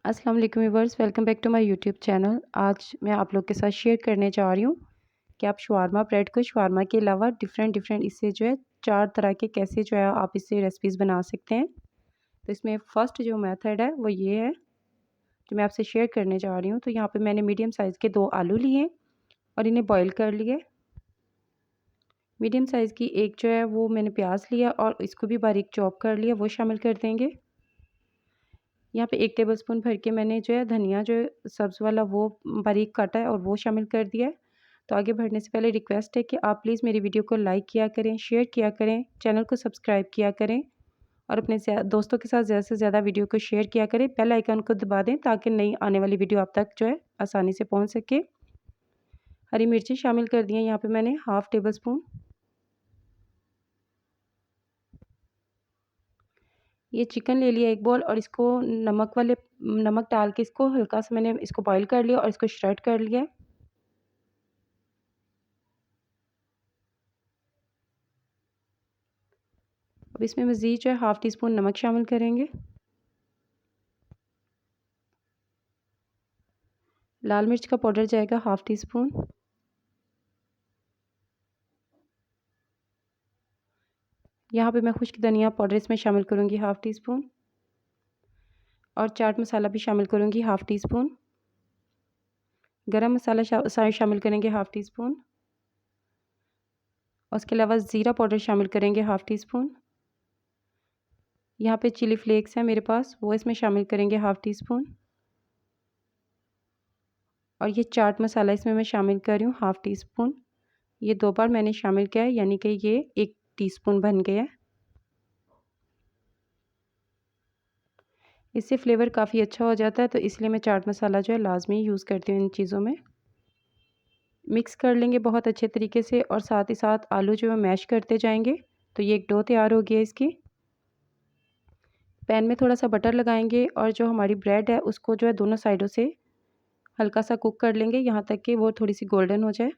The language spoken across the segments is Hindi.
अस्सलाम वालेकुम viewers, welcome back to my YouTube channel. आज मैं आप लोग के साथ शेयर करने जा रही हूँ कि आप शवारमा ब्रेड को शवारमा के अलावा डिफरेंट डिफरेंट इससे जो है 4 तरह के कैसे जो है आप इससे रेसिपीज़ बना सकते हैं। तो इसमें फ़र्स्ट जो मेथड है वो ये है जो मैं आपसे शेयर करने जा रही हूँ। तो यहाँ पे मैंने मीडियम साइज़ के 2 आलू लिए और इन्हें बॉयल कर लिए। मीडियम साइज़ की एक जो है वो मैंने प्याज लिया और इसको भी बारीक चॉप कर लिया, वो शामिल कर देंगे। यहाँ पे 1 टेबलस्पून भर के मैंने जो है धनिया जो सब्ज़ वाला वो बारीक काटा है और वो शामिल कर दिया है। तो आगे बढ़ने से पहले रिक्वेस्ट है कि आप प्लीज़ मेरी वीडियो को लाइक किया करें, शेयर किया करें, चैनल को सब्सक्राइब किया करें और अपने दोस्तों के साथ ज़्यादा से ज़्यादा वीडियो को शेयर किया करें। बेल आइकन को दबा दें ताकि नई आने वाली वीडियो आप तक जो है आसानी से पहुँच सके। हरी मिर्ची शामिल कर दी है यहाँ पे मैंने हाफ़ टेबल स्पून। ये चिकन ले लिया 1 बॉल और इसको नमक डाल के इसको हल्का सा मैंने इसको बॉयल कर लिया और इसको श्रेड कर लिया। अब इसमें मज़ीद जो है हाफ़ टी स्पून नमक शामिल करेंगे। लाल मिर्च का पाउडर जाएगा हाफ़ टी स्पून। यहाँ पे मैं खुश्क धनिया पाउडर इसमें शामिल करूँगी हाफ़ टी स्पून और चाट मसाला भी शामिल करूँगी हाफ़ टी स्पून। गरम मसाला शामिल करेंगे हाफ़ टी स्पून और उसके अलावा ज़ीरा पाउडर शामिल करेंगे हाफ़ टी स्पून। यहाँ पे चिली फ्लेक्स है मेरे पास, वो इसमें शामिल करेंगे हाफ़ टी स्पून और ये चाट मसाला इसमें मैं शामिल कर रही हूँ हाफ़ टी स्पून। ये 2 बार मैंने शामिल किया है यानी कि ये 1 टीस्पून बन गया है। इससे फ्लेवर काफ़ी अच्छा हो जाता है, तो इसलिए मैं चाट मसाला जो है लाज़मी यूज़ करती हूँ इन चीज़ों में। मिक्स कर लेंगे बहुत अच्छे तरीके से और साथ ही साथ आलू जो है मैश करते जाएंगे। तो ये एक डो तैयार हो गया इसकी। पैन में थोड़ा सा बटर लगाएंगे और जो हमारी ब्रेड है उसको जो है दोनों साइडों से हल्का सा कुक कर लेंगे यहाँ तक कि वो थोड़ी सी गोल्डन हो जाए।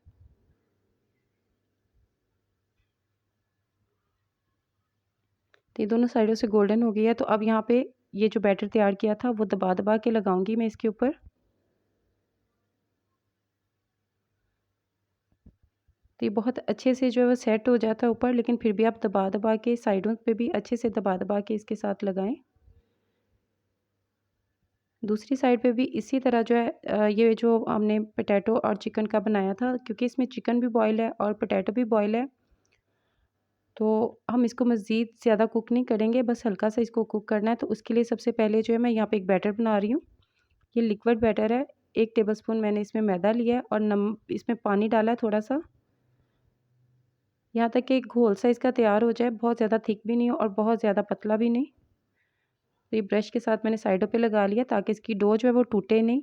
तो ये दोनों साइडों से गोल्डन हो गया है। तो अब यहाँ पे ये जो बैटर तैयार किया था वो दबा दबा के लगाऊंगी मैं इसके ऊपर। तो ये बहुत अच्छे से जो है वो सेट हो जाता है ऊपर, लेकिन फिर भी आप दबा दबा के साइडों पे भी अच्छे से दबा दबा के इसके साथ लगाएं। दूसरी साइड पे भी इसी तरह जो है ये जो हमने पोटैटो और चिकन का बनाया था, क्योंकि इसमें चिकन भी बॉयल है और पोटैटो भी बॉयल है, तो हम इसको मज़ीद ज़्यादा कुक नहीं करेंगे, बस हल्का सा इसको कुक करना है। तो उसके लिए सबसे पहले जो है मैं यहाँ पे एक बैटर बना रही हूँ। ये लिक्विड बैटर है। 1 टेबलस्पून मैंने इसमें मैदा लिया है और इसमें पानी डाला है थोड़ा सा, यहाँ तक कि एक घोल सा इसका तैयार हो जाए। बहुत ज़्यादा थिक भी नहीं हो और बहुत ज़्यादा पतला भी नहीं। तो ये ब्रश के साथ मैंने साइडों पे लगा लिया ताकि इसकी डो जो है वो टूटे नहीं।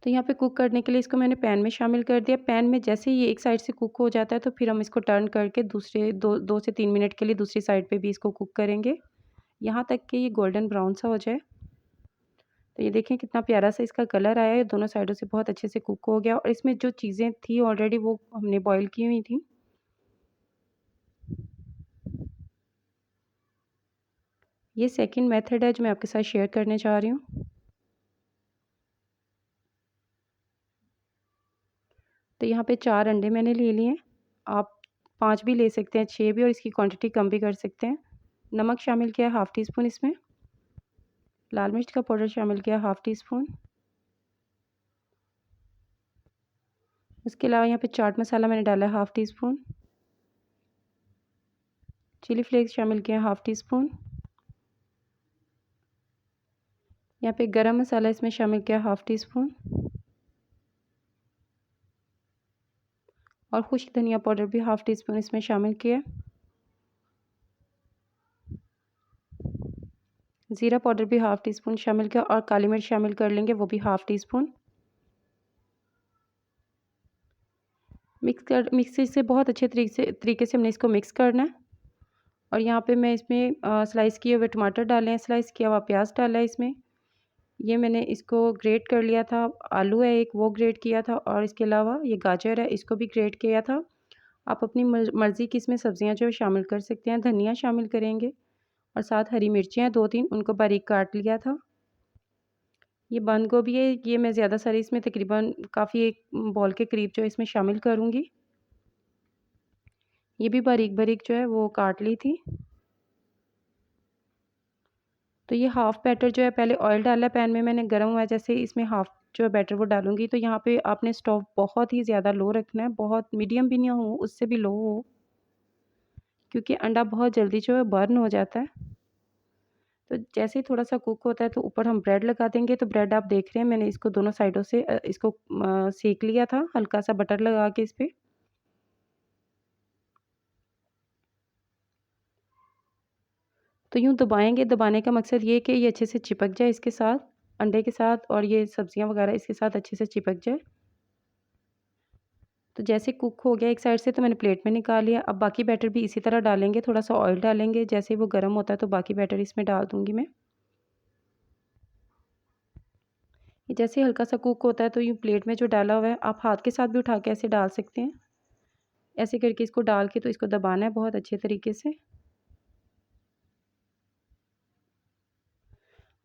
तो यहाँ पे कुक करने के लिए इसको मैंने पैन में शामिल कर दिया। पैन में जैसे ही ये एक साइड से कुक हो जाता है तो फिर हम इसको टर्न करके दूसरे 2 से 3 मिनट के लिए दूसरी साइड पे भी इसको कुक करेंगे, यहाँ तक कि ये गोल्डन ब्राउन सा हो जाए। तो ये देखें कितना प्यारा सा इसका कलर आया है, दोनों साइडों से बहुत अच्छे से कुक हो गया और इसमें जो चीज़ें थी ऑलरेडी वो हमने बॉईल की हुई थी। ये सेकंड मेथड है जो मैं आपके साथ शेयर करने जा रही हूँ। तो यहाँ पे 4 अंडे मैंने ले लिए हैं। आप 5 भी ले सकते हैं, 6 भी, और इसकी क्वांटिटी कम भी कर सकते हैं। नमक शामिल किया है हाफ़ टी स्पून इसमें। लाल मिर्च का पाउडर शामिल किया हाफ़ टी स्पून। उसके अलावा यहाँ पे चाट मसाला मैंने डाला है half teaspoon. Chilli flakes शामिल किए हैं हाफ़ टी स्पून। यहाँ पे गरम मसाला इसमें शामिल किया हाफ़ टी स्पून और खुश्क धनिया पाउडर भी हाफ़ टी स्पून इसमें शामिल किया। ज़ीरा पाउडर भी हाफ़ टी स्पून शामिल किया और काली मिर्च शामिल कर लेंगे, वो भी हाफ़ टी स्पून। मिक्सी से बहुत अच्छे तरीके से हमने इसको मिक्स करना है। और यहाँ पे मैं इसमें स्लाइस किए हुए टमाटर डाले हैं, स्लाइस किया हुआ प्याज डाला है इसमें। ये मैंने इसको ग्रेट कर लिया था। आलू है एक, वो ग्रेट किया था और इसके अलावा ये गाजर है, इसको भी ग्रेट किया था। आप अपनी मर्ज़ी की इसमें सब्ज़ियाँ जो है शामिल कर सकते हैं। धनिया शामिल करेंगे और साथ हरी मिर्चियाँ हैं 2-3, उनको बारीक काट लिया था। ये बंद गोभी है, ये मैं ज़्यादा सारी इसमें तकरीबन काफ़ी एक बॉल के करीब जो है इसमें शामिल करूँगी। ये भी बारीक-बारीक जो है वो काट ली थी। तो ये हाफ़ बैटर जो है पहले ऑयल डाला पैन में मैंने, गरम हुआ है जैसे इसमें हाफ़ जो है बैटर वो डालूँगी। तो यहाँ पे आपने स्टोव बहुत ही ज़्यादा लो रखना है, बहुत मीडियम भी नहीं हो, उससे भी लो हो, क्योंकि अंडा बहुत जल्दी जो है बर्न हो जाता है। तो जैसे ही थोड़ा-सा कुक होता है तो ऊपर हम ब्रेड लगा देंगे। तो ब्रेड आप देख रहे हैं मैंने इसको दोनों साइडों से इसको सेंक लिया था, हल्का-सा बटर लगा के इस पे। तो यूँ दबाएँगे, दबाने का मकसद ये है कि ये अच्छे से चिपक जाए इसके साथ, अंडे के साथ, और ये सब्जियाँ वगैरह इसके साथ अच्छे से चिपक जाए। तो जैसे कुक हो गया एक साइड से तो मैंने प्लेट में निकाल लिया। अब बाकी बैटर भी इसी तरह डालेंगे, थोड़ा-सा ऑयल डालेंगे, जैसे ही वो गर्म होता है तो बाकी बैटर इसमें डाल दूँगी मैं। ये जैसे ही हल्का-सा कुक होता है तो यूँ प्लेट में जो डाला हुआ है आप हाथ के साथ भी उठा के ऐसे डाल सकते हैं। ऐसे करके इसको डाल के तो इसको दबाना है बहुत अच्छे तरीके से,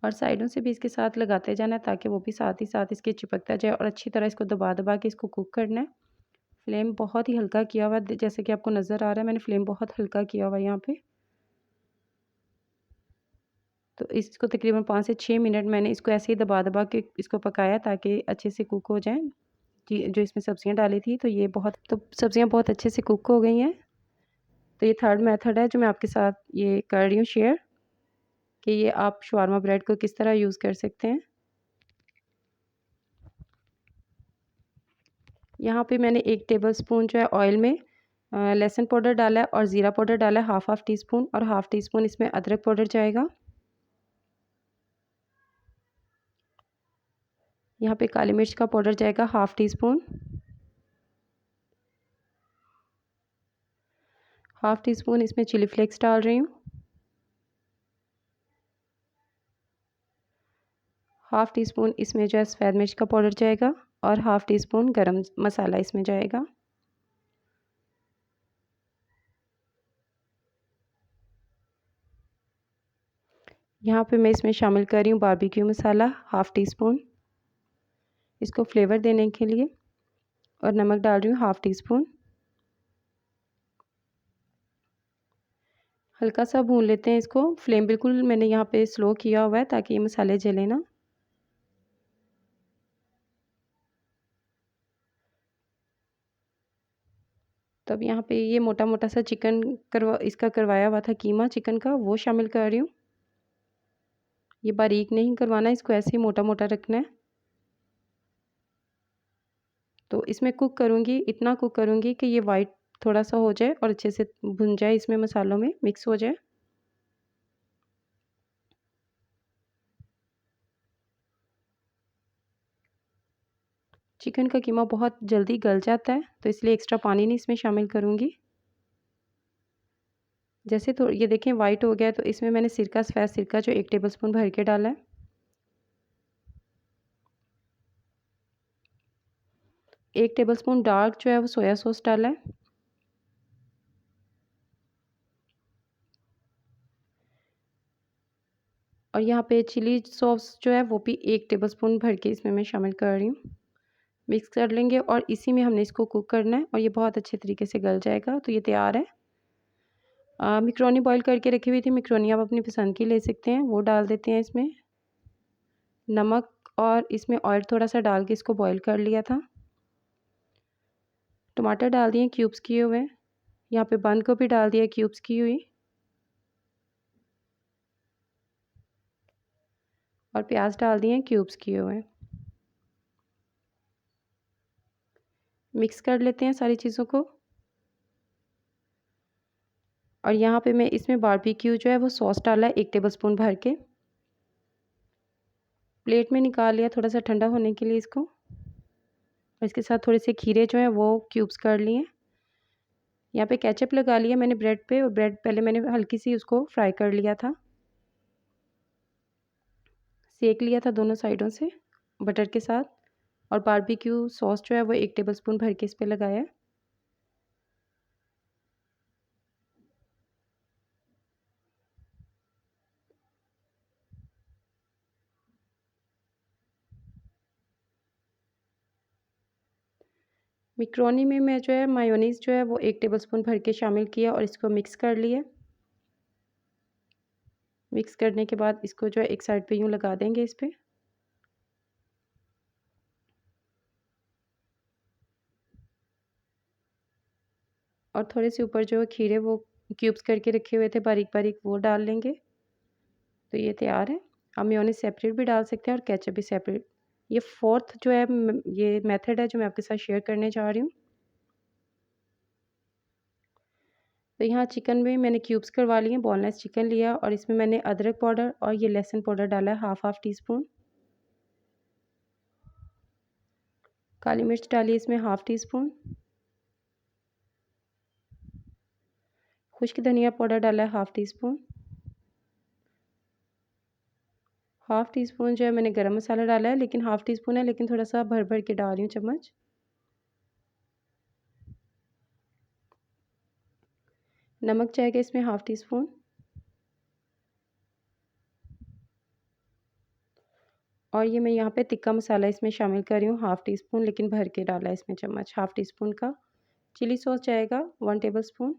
और साइडों से भी इसके साथ लगाते जाना है ताकि वो भी साथ ही साथ इसके चिपकता जाए, और अच्छी तरह इसको दबा-दबा के इसको कुक करना है। फ्लेम बहुत ही हल्का किया हुआ है, जैसे कि आपको नज़र आ रहा है मैंने फ्लेम बहुत हल्का किया हुआ है यहाँ पे। तो इसको तकरीबन 5 से 6 मिनट मैंने इसको ऐसे ही दबा-दबा के इसको पकाया ताकि अच्छे से कुक हो जाएँ। जी, जो इसमें सब्जियाँ डाली थी तो ये बहुत, तो सब्जियाँ बहुत अच्छे से कुक हो गई हैं। तो ये थर्ड मेथड है जो मैं आपके साथ ये कर रही हूँ शेयर, कि ये आप शवारमा ब्रेड को किस तरह यूज़ कर सकते हैं। यहाँ पे मैंने 1 टेबलस्पून जो है ऑयल में लहसुन पाउडर डाला है और ज़ीरा पाउडर डाला है हाफ़ टी स्पून, और हाफ़ टी स्पून इसमें अदरक पाउडर जाएगा। यहाँ पे काली मिर्च का पाउडर जाएगा half tea spoon. Half tea spoon इसमें चिली फ्लेक्स डाल रही हूँ। हाफ़ टी स्पून इसमें जो है सफ़ेद मिर्च का पाउडर जाएगा, और हाफ़ टी स्पून गरम मसाला इसमें जाएगा। यहाँ पे मैं इसमें शामिल कर रही हूँ बारबेक्यू मसाला हाफ़ टी स्पून, इसको फ्लेवर देने के लिए, और नमक डाल रही हूँ हाफ़ टी स्पून। हल्का सा भून लेते हैं इसको, फ्लेम बिल्कुल मैंने यहाँ पे स्लो किया हुआ है ताकि ये मसाले जले ना। तब यहाँ पे ये मोटा-मोटा सा चिकन इसका करवाया हुआ था कीमा चिकन का, वो शामिल कर रही हूँ। ये बारीक नहीं करवाना, इसको ऐसे ही मोटा-मोटा रखना है। तो इसमें कुक करूँगी, इतना कुक करूँगी कि ये वाइट थोड़ा-सा हो जाए और अच्छे से भुन जाए, इसमें मसालों में मिक्स हो जाए। चिकन का कीमा बहुत जल्दी गल जाता है, तो इसलिए एक्स्ट्रा पानी नहीं इसमें शामिल करूँगी। जैसे तो ये देखें वाइट हो गया है, तो इसमें मैंने सिरका, सफ़ेद सिरका जो 1 टेबलस्पून भर के डाला है। 1 टेबलस्पून डार्क जो है वो सोया सॉस डाला है। और यहाँ पे चिली सॉस जो है वो भी 1 टेबलस्पून भर के इसमें मैं शामिल कर रही हूँ। मिक्स कर लेंगे और इसी में हमने इसको कुक करना है, और ये बहुत अच्छे तरीके से गल जाएगा। तो ये तैयार है। मैकरोनी बॉयल करके रखी हुई थी, मैकरोनी आप अपनी पसंद की ले सकते हैं, वो डाल देते हैं इसमें। नमक और इसमें ऑयल थोड़ा-सा डाल के इसको बॉयल कर लिया था। टमाटर डाल दिए क्यूब्स किए हुए। यहाँ पे बंद गोभी डाल दिया क्यूब्स की हुई, और प्याज डाल दिए क्यूब्स किए हुए। मिक्स कर लेते हैं सारी चीज़ों को। और यहाँ पे मैं इसमें बारबेक्यू जो है वो सॉस डाला है 1 टेबलस्पून भर के। प्लेट में निकाल लिया थोड़ा सा ठंडा होने के लिए इसको, और इसके साथ थोड़े से खीरे जो हैं वो क्यूब्स कर लिए। यहाँ पे केचप लगा लिया मैंने ब्रेड पे, और ब्रेड पहले मैंने हल्की सी उसको फ्राई कर लिया था, सेक लिया था दोनों साइडों से बटर के साथ। और बारबेक्यू सॉस जो है वो 1 टेबलस्पून भर के इस पे लगाया। मैकरोनी में मैं जो है मायोनीज़ जो है वो 1 टेबलस्पून भर के शामिल किया और इसको मिक्स कर लिया। मिक्स करने के बाद इसको जो है एक साइड पे यूँ लगा देंगे इस पे। और थोड़े से ऊपर जो है खीरे वो क्यूब्स करके रखे हुए थे बारीक-बारीक वो डाल लेंगे। तो ये तैयार है। आप मेयोनेज़ सेपरेट भी डाल सकते हैं और केचअप भी सेपरेट। ये 4th जो है ये मेथड है जो मैं आपके साथ शेयर करने जा रही हूँ। तो यहाँ चिकन में मैंने क्यूब्स करवा लिए हैं, बोनलेस चिकन लिया और इसमें मैंने अदरक पाउडर और ये लहसुन पाउडर डाला है हाफ टी-स्पून। काली मिर्च डाली इसमें हाफ टी-स्पून। खुश्क धनिया पाउडर डाला है हाफ टी-स्पून। हाफ टी-स्पून जो है मैंने गरम मसाला डाला है, लेकिन हाफ टी-स्पून है, लेकिन थोड़ा-सा भर-भर के डाल रही हूँ चम्मच। नमक जाएगा इसमें हाफ टी-स्पून। और ये मैं यहाँ पे तिक्का मसाला इसमें शामिल कर रही हूँ हाफ टी-स्पून, लेकिन भर के डाला है इसमें चम्मच हाफ टी-स्पून का। चिली सॉस जाएगा 1 टेबलस्पून।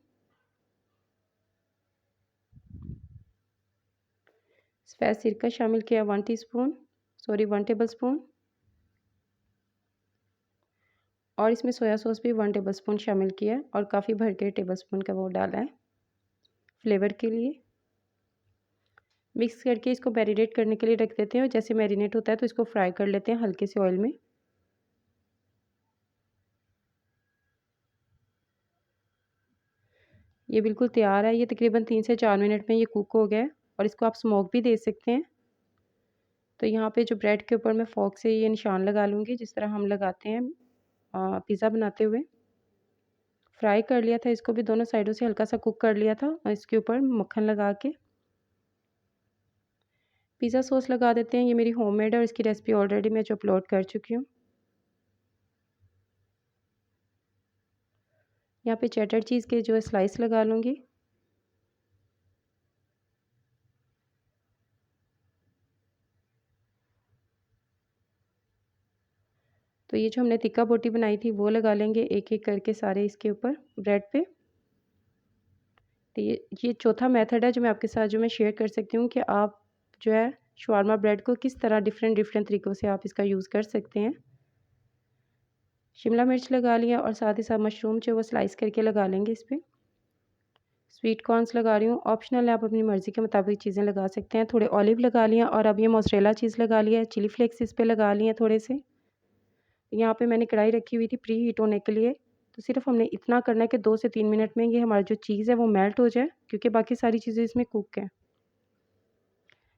सफ़ेद सिरका शामिल किया 1 टीस्पून, सॉरी 1 टेबलस्पून। और इसमें सोया सॉस भी 1 टेबलस्पून शामिल किया है और काफ़ी भर के टेबलस्पून का वो डाला है फ्लेवर के लिए। मिक्स करके इसको मैरिनेट करने के लिए रख देते हैं और जैसे मैरिनेट होता है तो इसको फ्राई कर लेते हैं हल्के से ऑयल में। ये बिल्कुल तैयार है। ये तकरीबन 3 से 4 मिनट में ये कुक हो गया है और इसको आप स्मोक भी दे सकते हैं। तो यहाँ पे जो ब्रेड के ऊपर मैं फ़ोर्क से ये निशान लगा लूँगी जिस तरह हम लगाते हैं पिज़्ज़ा बनाते हुए। फ्राई कर लिया था इसको भी, दोनों साइडों से हल्का सा कुक कर लिया था और इसके ऊपर मक्खन लगा के पिज़्ज़ा सॉस लगा देते हैं। ये मेरी होममेड है और इसकी रेसिपी ऑलरेडी मैं जो अपलोड कर चुकी हूँ। यहाँ पे चेडर चीज़ के जो है स्लाइस लगा लूँगी। तो ये जो हमने तिक्का बोटी बनाई थी वो लगा लेंगे एक-एक करके सारे इसके ऊपर ब्रेड पे। तो ये चौथा मेथड है जो मैं आपके साथ जो मैं शेयर कर सकती हूँ कि आप जो है शवारमा ब्रेड को किस तरह डिफ़रेंट तरीक़ों से आप इसका यूज़ कर सकते हैं। शिमला मिर्च लगा लिया और साथ ही साथ मशरूम जो है वो स्लाइस करके लगा लेंगे इस पे। स्वीट कॉर्न्स लगा रही हूँ, ऑप्शनल है, आप अपनी मर्ज़ी के मुताबिक चीज़ें लगा सकते हैं। थोड़े ऑलिव लगा लिया और अब ये मोज़रेला चीज़ लगा लिया है, चिली फ्लेक्स इस पे लगा लिए हैं थोड़े से। यहाँ पे मैंने कढ़ाई रखी हुई थी प्री हीट होने के लिए, तो सिर्फ़ हमने इतना करना है कि 2 से 3 मिनट में ये हमारी जो चीज़ है वो मेल्ट हो जाए, क्योंकि बाकी सारी चीज़ें इसमें कुक हैं।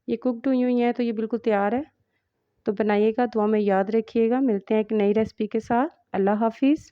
ये कुक्ड हुई हुई हैं तो ये बिल्कुल तैयार है। तो बनाइएगा, दुआ में याद रखिएगा। मिलते हैं एक नई रेसिपी के साथ। अल्लाह हाफ़िज़।